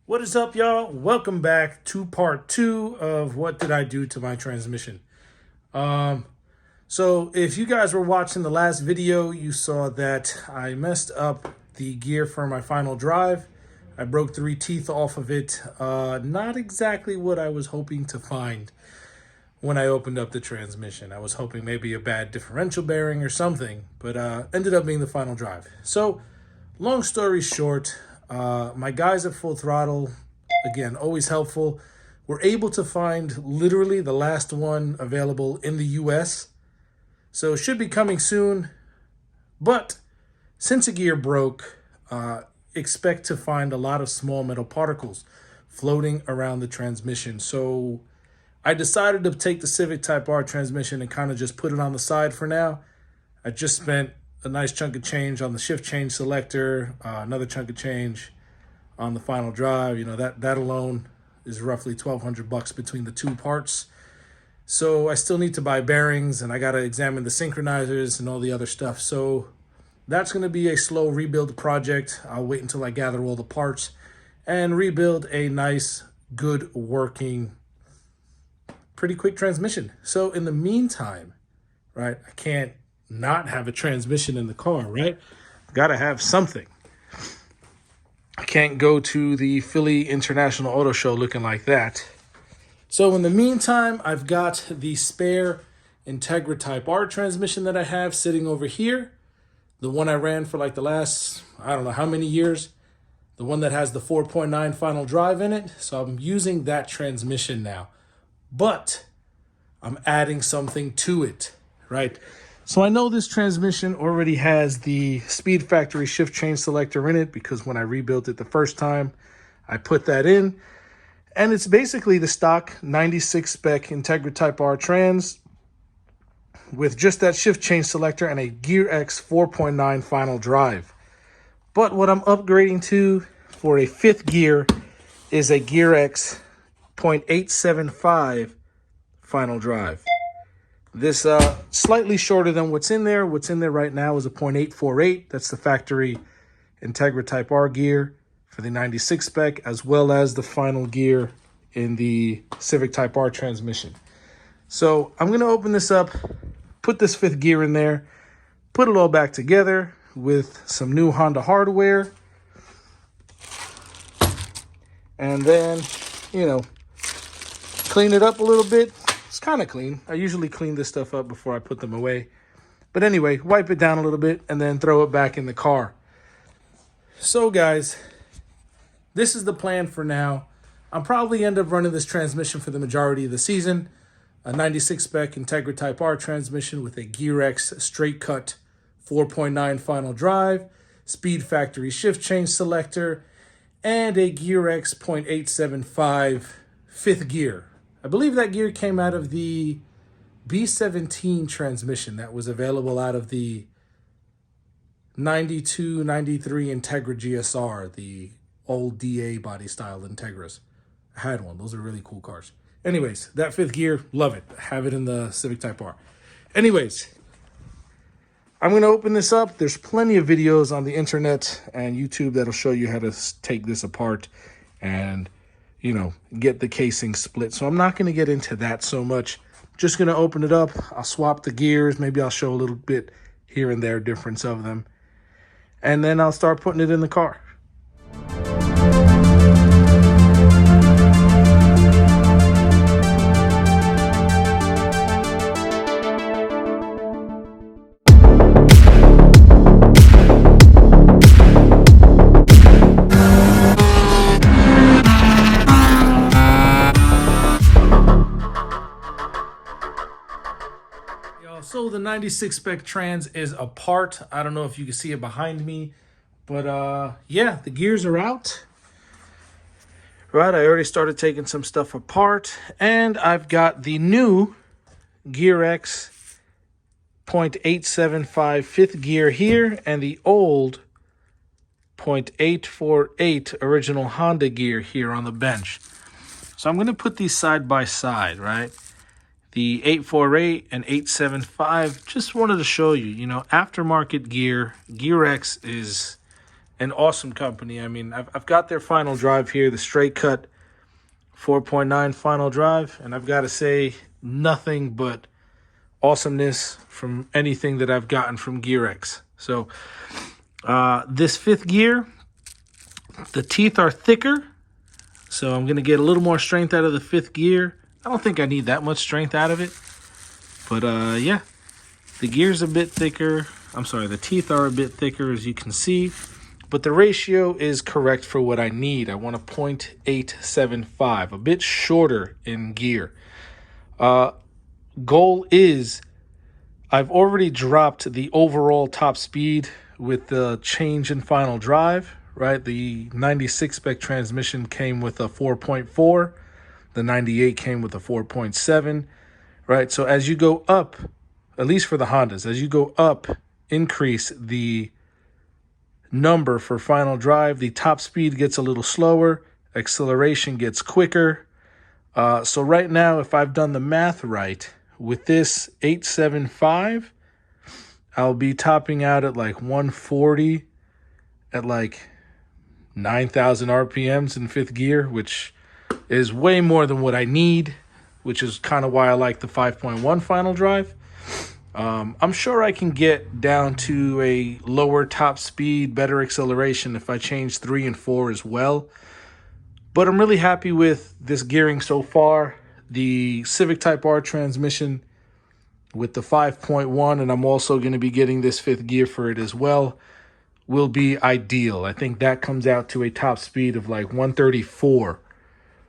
What is up, y'all? Welcome back to part 2 of what did I do to my transmission. So if you guys were watching the last video, you saw that I messed up the gear for my final drive. I broke 3 teeth off of it. Not exactly what I was hoping to find when I opened up the transmission. I was hoping maybe a bad differential bearing or something, but ended up being the final drive. So long story short, my guys at Full Throttle, again, always helpful, were able to find literally the last one available in the US. So it should be coming soon. But since a gear broke, expect to find a lot of small metal particles floating around the transmission. So I decided to take the Civic Type R transmission and kind of just put it on the side for now. I just spent a nice chunk of change on the shift change selector, another chunk of change on the final drive. You know, that alone is roughly $1,200 between the two parts. So I still need to buy bearings, and I got to examine the synchronizers and all the other stuff. So that's going to be a slow rebuild project. I'll wait until I gather all the parts and rebuild a nice, good working, pretty quick transmission. So in the meantime, right, I can't not have a transmission in the car, right? Got to have something. I can't go to the Philly International Auto Show looking like that. So in the meantime, I've got the spare Integra Type R transmission that I have sitting over here. The one I ran for like the last, I don't know how many years. The one that has the 4.9 final drive in it. So I'm using that transmission now. But I'm adding something to it, right? So I know this transmission already has the Speed Factory shift change selector in it because when I rebuilt it the first time, I put that in. And it's basically the stock 96 spec Integra Type R trans with just that shift change selector and a Gear X 4.9 final drive. But what I'm upgrading to for a fifth gear is a Gear X 0.875 final drive. This slightly shorter than what's in there. What's in there right now is a 0.848. That's the factory Integra Type R gear for the 96 spec, as well as the final gear in the Civic Type R transmission. So I'm going to open this up, put this fifth gear in there, put it all back together with some new Honda hardware. And then, you know, clean it up a little bit. It's kind of clean. I usually clean this stuff up before I put them away. But anyway, wipe it down a little bit and then throw it back in the car. So guys, this is the plan for now. I'll probably end up running this transmission for the majority of the season. A 96 spec Integra Type R transmission with a Gear X straight cut 4.9 final drive, Speed Factory shift change selector, and a Gear X 0.875 fifth gear. I believe that gear came out of the B17 transmission that was available out of the 92, 93 Integra GSR, the old DA body style Integras. I had one. Those are really cool cars. Anyways, that fifth gear, love it. Have it in the Civic Type R. Anyways, I'm going to open this up. There's plenty of videos on the internet and YouTube that'll show you how to take this apart and, you know, get the casing split. So I'm not going to get into that so much. Just going to open it up. I'll swap the gears. Maybe I'll show a little bit here and there difference of them. And then I'll start putting it in the car. So the 96 spec trans is apart. I don't know if you can see it behind me, but yeah, the gears are out. Right, I already started taking some stuff apart, and I've got the new Gear X 0.875 fifth gear here and the old 0.848 original Honda gear here on the bench. So I'm going to put these side by side, right? The 848 and 875, just wanted to show you, you know, aftermarket gear, Gear X is an awesome company. I mean, I've got their final drive here, the straight cut 4.9 final drive, and I've got to say nothing but awesomeness from anything that I've gotten from GearX. So this fifth gear, the teeth are thicker, so I'm going to get a little more strength out of the fifth gear. I don't think I need that much strength out of it, but yeah, the gear's a bit thicker. I'm sorry, the teeth are a bit thicker, as you can see, but the ratio is correct for what I need. I want a 0.875, a bit shorter in gear. Goal is, I've already dropped the overall top speed with the change in final drive, right? The 96 spec transmission came with a 4.4. The 98 came with a 4.7, right? So as you go up, at least for the Hondas, as you go up, increase the number for final drive, the top speed gets a little slower, acceleration gets quicker. So right now, if I've done the math right, with this 875, I'll be topping out at like 140 at like 9,000 RPMs in fifth gear, which is way more than what I need, which is kind of why I like the 5.1 final drive. I'm sure I can get down to a lower top speed, better acceleration if I change 3 and 4 as well. But I'm really happy with this gearing so far. The Civic Type R transmission with the 5.1, and I'm also going to be getting this fifth gear for it as well, will be ideal. I think that comes out to a top speed of like 134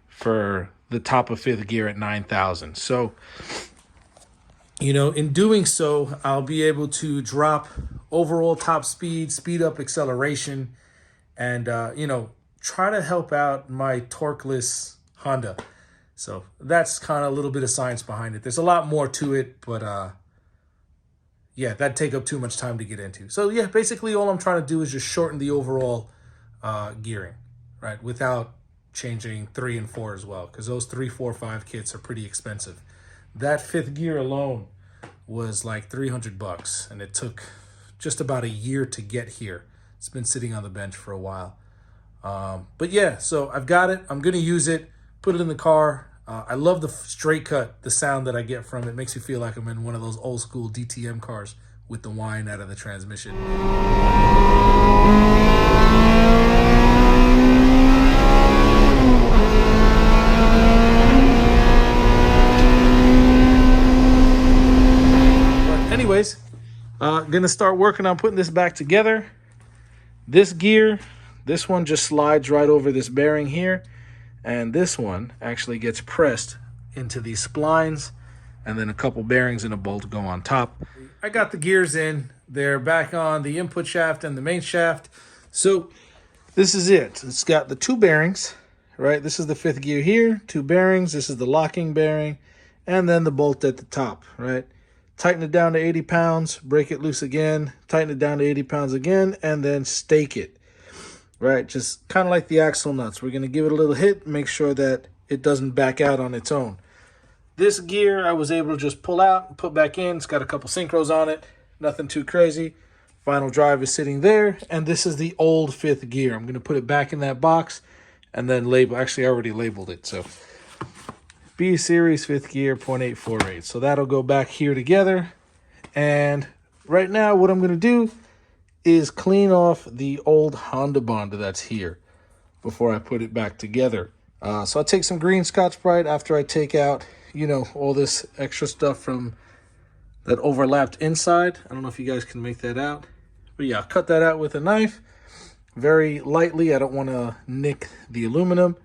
for the top of fifth gear at 9,000. So, you know, in doing so, I'll be able to drop overall top speed, speed up acceleration, and, you know, try to help out my torqueless Honda. So that's kind of a little bit of science behind it. There's a lot more to it, but yeah, that'd take up too much time to get into. So yeah, basically all I'm trying to do is just shorten the overall gearing, right? Without changing 3 and 4 as well, because those 3, 4, 5 kits are pretty expensive. That fifth gear alone was like $300, and it took just about a year to get here. It's been sitting on the bench for a while. But yeah, so I've got it. I'm going to use it, put it in the car. I love the straight cut, the sound that I get from it. Makes me feel like I'm in one of those old school DTM cars with the whine out of the transmission. Anyways, gonna start working on putting this back together. This gear, this one just slides right over this bearing here, and this one actually gets pressed into these splines, and then a couple bearings and a bolt go on top. I got the gears in. They're back on the input shaft and the main shaft. So this is it. It's got the 2 bearings, right? This is the fifth gear here, 2 bearings. This is the locking bearing, and then the bolt at the top, right? Tighten it down to 80 pounds, break it loose again, tighten it down to 80 pounds again, and then stake it, right? Just kind of like the axle nuts. We're going to give it a little hit, make sure that it doesn't back out on its own. This gear I was able to just pull out and put back in. It's got a couple synchros on it, nothing too crazy. Final drive is sitting there, and this is the old fifth gear. I'm going to put it back in that box and then label. Actually, I already labeled it, so B series fifth gear 0.848. So that'll go back here together. And right now what I'm going to do is clean off the old Honda Bond that's here before I put it back together. So I'll take some green Scotch-Brite after I take out, you know, all this extra stuff from that overlapped inside. I don't know if you guys can make that out. But yeah, I'll cut that out with a knife very lightly. I don't want to nick the aluminum.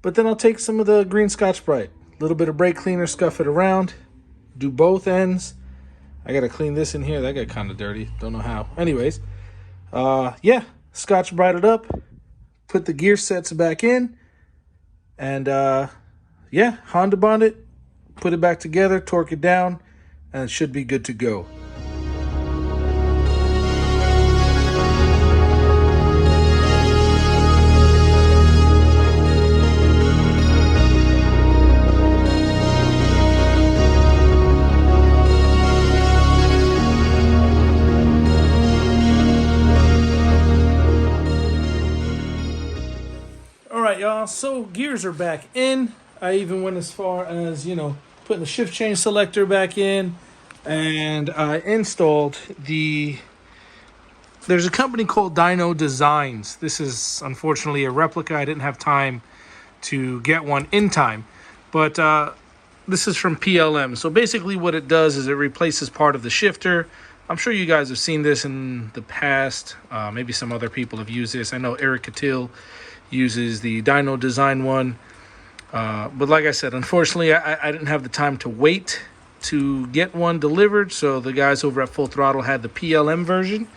But then I'll take some of the green Scotch-Brite, a little bit of brake cleaner, scuff it around, do both ends. I got to clean this in here. That got kind of dirty. Don't know how. Anyways, yeah, Scotch-Brite it up, put the gear sets back in, and yeah, Honda Bond it, put it back together, torque it down, and it should be good to go. So gears are back in. I even went as far as, putting the shift change selector back in, and I installed there's a company called Dyno Designs. This is unfortunately a replica. I didn't have time to get one in time, but this is from PLM. So basically what it does is it replaces part of the shifter. I'm sure you guys have seen this in the past. Maybe some other people have used this. I know Eric Catil uses the Dyno Design one. But like I said, unfortunately, I didn't have the time to wait to get one delivered. So the guys over at Full Throttle had the PLM version,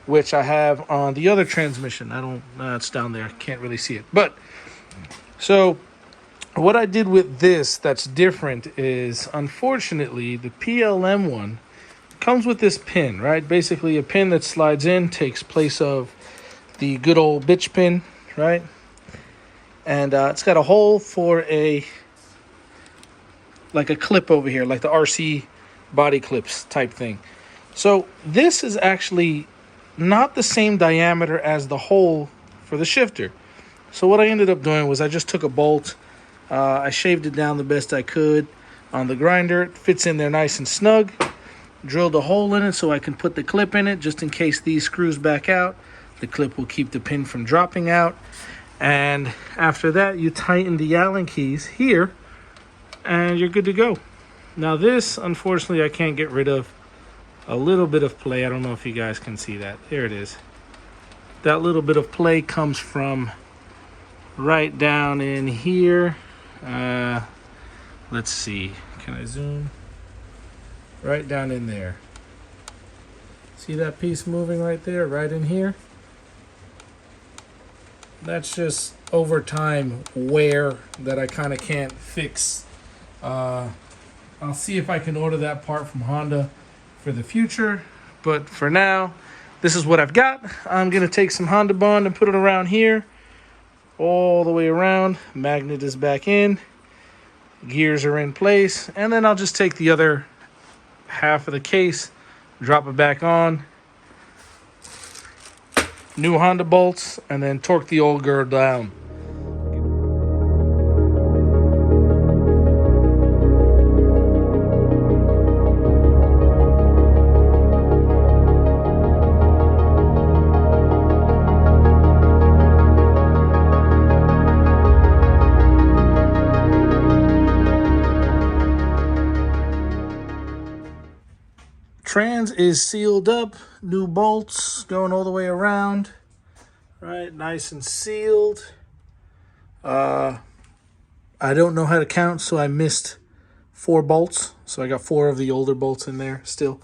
which I have on the other transmission. It's down there. I can't really see it. But so what I did with this that's different is, unfortunately, the PLM one comes with this pin, right? Basically a pin that slides in, takes place of the good old bitch pin, right? And it's got a hole for like a clip over here, like the RC body clips type thing. So this is actually not the same diameter as the hole for the shifter. So what I ended up doing was I just took a bolt, I shaved it down the best I could on the grinder. It fits in there nice and snug. Drilled a hole in it so I can put the clip in it just in case these screws back out. The clip will keep the pin from dropping out. And after that, you tighten the Allen keys here and you're good to go. Now this, unfortunately, I can't get rid of a little bit of play. I don't know if you guys can see that. There it is. That little bit of play comes from right down in here. Let's see. Can I zoom? Right down in there. See that piece moving right there, right in here? That's just over time wear that I kind of can't fix. I'll see if I can order that part from Honda for the future. But for now, this is what I've got. I'm going to take some Honda Bond and put it around here. All the way around. Magnet is back in. Gears are in place. And then I'll just take the other half of the case, drop it back on, new Honda bolts, and then torque the old girl down. Trans is sealed up, new bolts going all the way around, right? Nice and sealed. I don't know how to count, so I missed 4 bolts. So I got 4 of the older bolts in there still.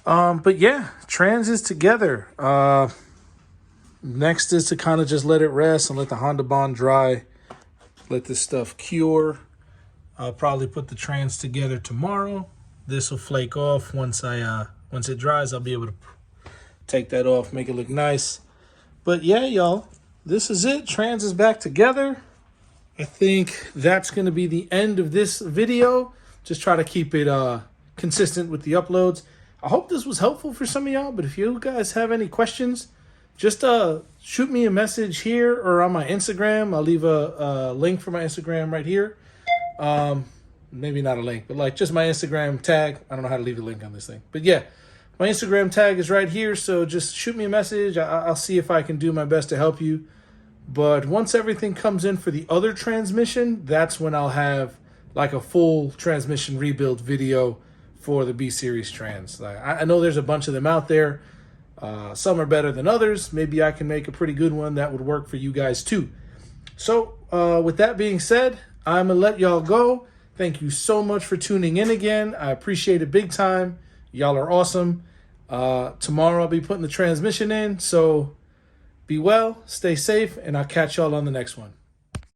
But yeah, trans is together. Next is to kind of just let it rest and let the Honda Bond dry. Let this stuff cure. I'll probably put the trans together tomorrow. This will flake off once it dries. I'll be able to take that off, make it look nice. But yeah, y'all, this is it. Trans is back together. I think that's going to be the end of this video. Just try to keep it consistent with the uploads. I hope this was helpful for some of y'all. But if you guys have any questions, just shoot me a message here or on my Instagram. I'll leave a link for my Instagram right here. Maybe not a link, but like just my Instagram tag. I don't know how to leave a link on this thing. But yeah, my Instagram tag is right here. So just shoot me a message. I'll see if I can do my best to help you. But once everything comes in for the other transmission, that's when I'll have like a full transmission rebuild video for the B-Series trans. I know there's a bunch of them out there. Some are better than others. Maybe I can make a pretty good one that would work for you guys too. So with that being said, I'm going to let y'all go. Thank you so much for tuning in again. I appreciate it big time. Y'all are awesome. Tomorrow I'll be putting the transmission in. So be well, stay safe, and I'll catch y'all on the next one.